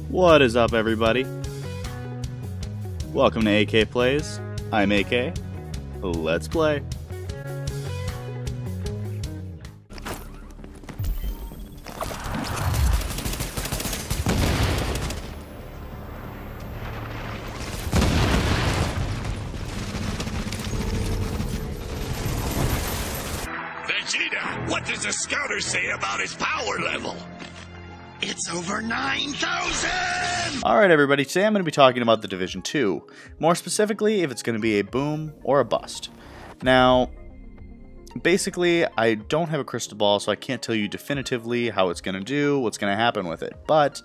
What is up, everybody? Welcome to AK Plays. I'm AK. Let's play. Vegeta, what does the scouter say about his power level? It's over 9,000! Alright, everybody, today I'm going to be talking about The Division 2. More specifically, if it's going to be a boom or a bust. Now, basically, I don't have a crystal ball, so I can't tell you definitively how it's going to do, what's going to happen with it. But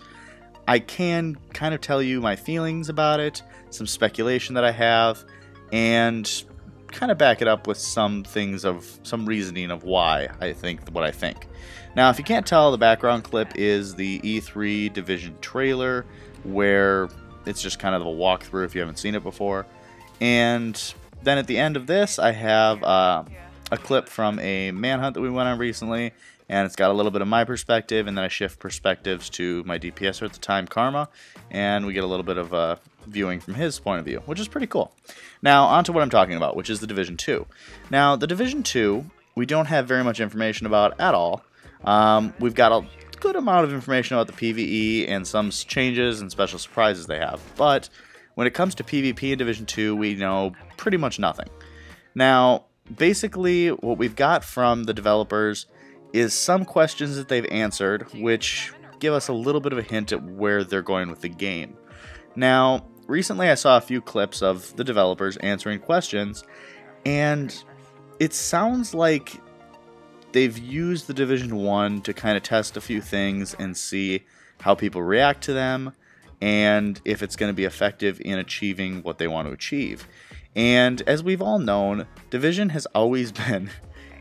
I can kind of tell you my feelings about it, some speculation that I have, and kind of back it up with some things of some reasoning of why I think what I think. Now, if you can't tell, the background clip is the E3 Division trailer, where it's just kind of a walkthrough if you haven't seen it before. And then at the end of this, I have a clip from a manhunt that we went on recently, and it's got a little bit of my perspective, and then I shift perspectives to my DPSer at the time, Karma, and we get a little bit of viewing from his point of view, which is pretty cool. Now, on to what I'm talking about, which is the Division 2. Now, the Division 2, we don't have very much information about at all. We've got a good amount of information about the PvE and some changes and special surprises they have, but when it comes to PvP in Division 2, we know pretty much nothing. Now, basically, what we've got from the developers is some questions that they've answered, which give us a little bit of a hint at where they're going with the game. Now, recently I saw a few clips of the developers answering questions, and it sounds like they've used the Division 1 to kind of test a few things and see how people react to them, and if it's going to be effective in achieving what they want to achieve. And as we've all known, Division has always been,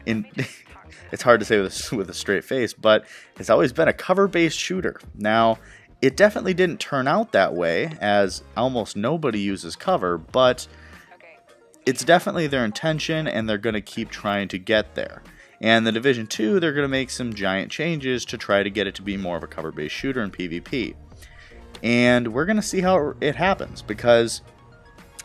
it's hard to say with a straight face, but it's always been a cover-based shooter. Now, it definitely didn't turn out that way, as almost nobody uses cover, but it's definitely their intention, and they're going to keep trying to get there. And the Division 2, they're going to make some giant changes to try to get it to be more of a cover-based shooter in PvP. And we're going to see how it happens, because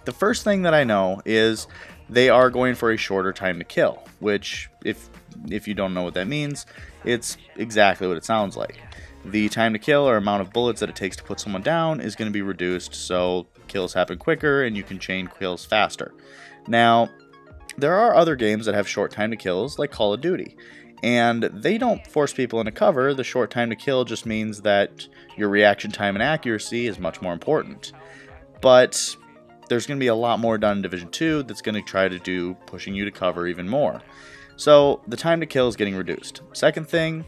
the first thing that I know is they are going for a shorter time to kill, which, if you don't know what that means, it's exactly what it sounds like. The time to kill, or amount of bullets that it takes to put someone down, is going to be reduced, so kills happen quicker and you can chain kills faster. Now, there are other games that have short time to kills, like Call of Duty, and they don't force people into cover. The short time to kill just means that your reaction time and accuracy is much more important. But there's going to be a lot more done in Division 2 that's going to try to do pushing you to cover even more. So the time to kill is getting reduced. Second thing,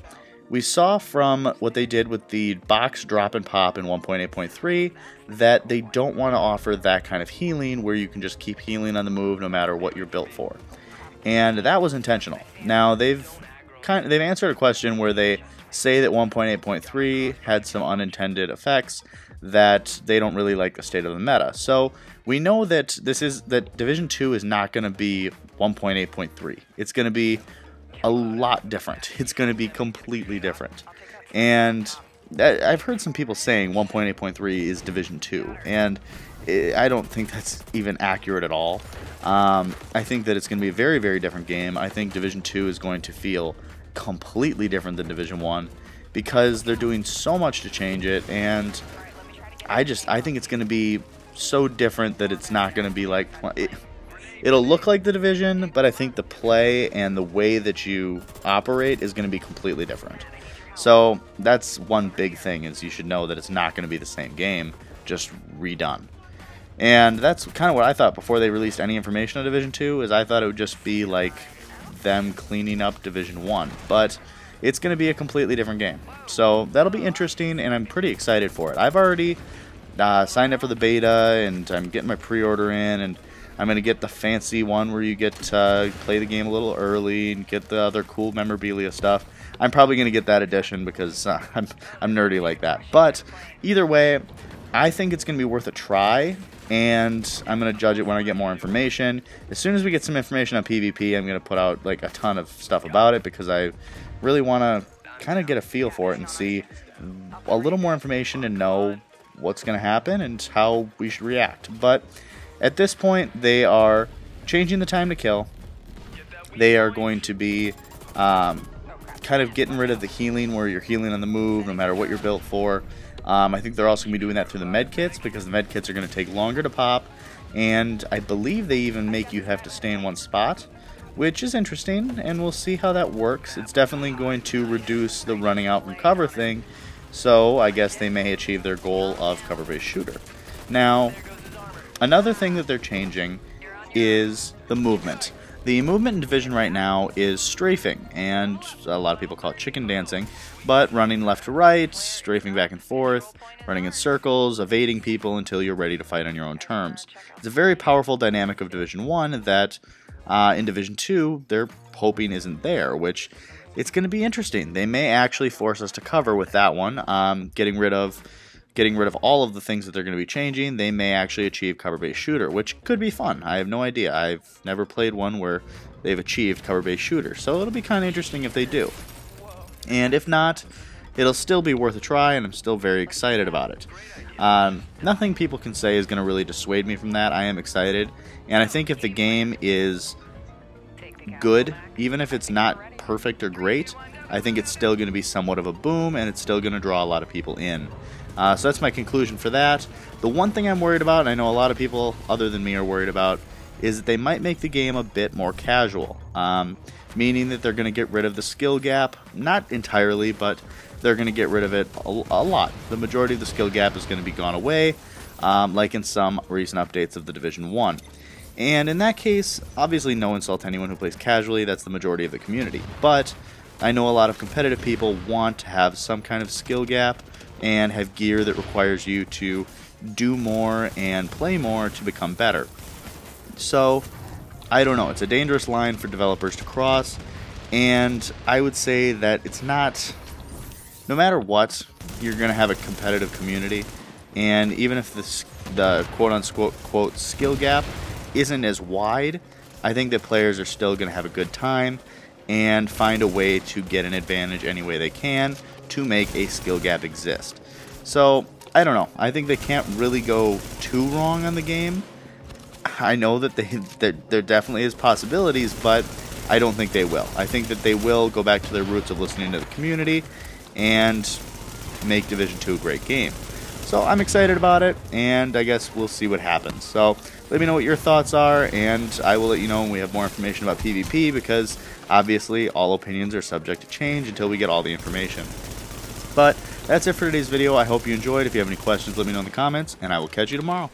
we saw from what they did with the box drop and pop in 1.8.3 that they don't want to offer that kind of healing where you can just keep healing on the move no matter what you're built for. And that was intentional. Now, they've answered a question where they say that 1.8.3 had some unintended effects that they don't really like the state of the meta. So we know that Division 2 is not going to be 1.8.3. It's going to be a lot different. It's going to be completely different. And I've heard some people saying 1.8.3 is Division 2, and I don't think that's even accurate at all. I think that it's going to be a very, very different game. I think Division 2 is going to feel completely different than Division 1 because they're doing so much to change it, and I think it's going to be so different that it's not going to be like it'll look like the Division, but I think the play and the way that you operate is going to be completely different. So that's one big thing, is you should know that it's not going to be the same game, just redone. And that's kind of what I thought before they released any information on Division 2, is I thought it would just be like them cleaning up Division 1. But it's going to be a completely different game. So that'll be interesting, and I'm pretty excited for it. I've already signed up for the beta, and I'm getting my pre-order in, and I'm going to get the fancy one where you get to play the game a little early and get the other cool memorabilia stuff. I'm probably going to get that edition because I'm nerdy like that. But either way, I think it's going to be worth a try, and I'm going to judge it when I get more information. As soon as we get some information on PvP, I'm going to put out like a ton of stuff about it because I really want to kind of get a feel for it and see a little more information and know what's going to happen and how we should react. But at this point, they are changing the time to kill. They are going to be kind of getting rid of the healing, where you're healing on the move no matter what you're built for. I think they're also going to be doing that through the med kits, because the med kits are going to take longer to pop, and I believe they even make you have to stay in one spot, which is interesting, and we'll see how that works. It's definitely going to reduce the running out from cover thing, so I guess they may achieve their goal of cover-based shooter. Now, another thing that they're changing is the movement. The movement in Division right now is strafing, and a lot of people call it chicken dancing, but running left to right, strafing back and forth, running in circles, evading people until you're ready to fight on your own terms. It's a very powerful dynamic of Division 1 that in Division 2 they're hoping isn't there, which it's going to be interesting. They may actually force us to cover with that one, getting rid of all of the things that they're going to be changing. They may actually achieve cover-based shooter, which could be fun. I have no idea. I've never played one where they've achieved cover-based shooter, so it'll be kind of interesting if they do. And if not, it'll still be worth a try, and I'm still very excited about it. Nothing people can say is going to really dissuade me from that. I am excited, and I think if the game is good, even if it's not perfect or great, I think it's still going to be somewhat of a boom, and it's still going to draw a lot of people in. So that's my conclusion for that. The one thing I'm worried about, and I know a lot of people other than me are worried about, is that they might make the game a bit more casual. Meaning that they're going to get rid of the skill gap. Not entirely, but they're going to get rid of it a lot. The majority of the skill gap is going to be gone away, like in some recent updates of the Division 1. And in that case, obviously no insult to anyone who plays casually, that's the majority of the community. But I know a lot of competitive people want to have some kind of skill gap and have gear that requires you to do more and play more to become better. So, I don't know, it's a dangerous line for developers to cross, and I would say that it's not, no matter what, you're going to have a competitive community, and even if the quote-unquote skill gap isn't as wide, I think that players are still going to have a good time and find a way to get an advantage any way they can to make a skill gap exist. So, I don't know. I think they can't really go too wrong on the game. I know that there definitely is possibilities, but I don't think they will. I think that they will go back to their roots of listening to the community and make Division 2 a great game. So I'm excited about it, and I guess we'll see what happens. So let me know what your thoughts are, and I will let you know when we have more information about PvP, because obviously all opinions are subject to change until we get all the information. But that's it for today's video. I hope you enjoyed. If you have any questions, let me know in the comments, and I will catch you tomorrow.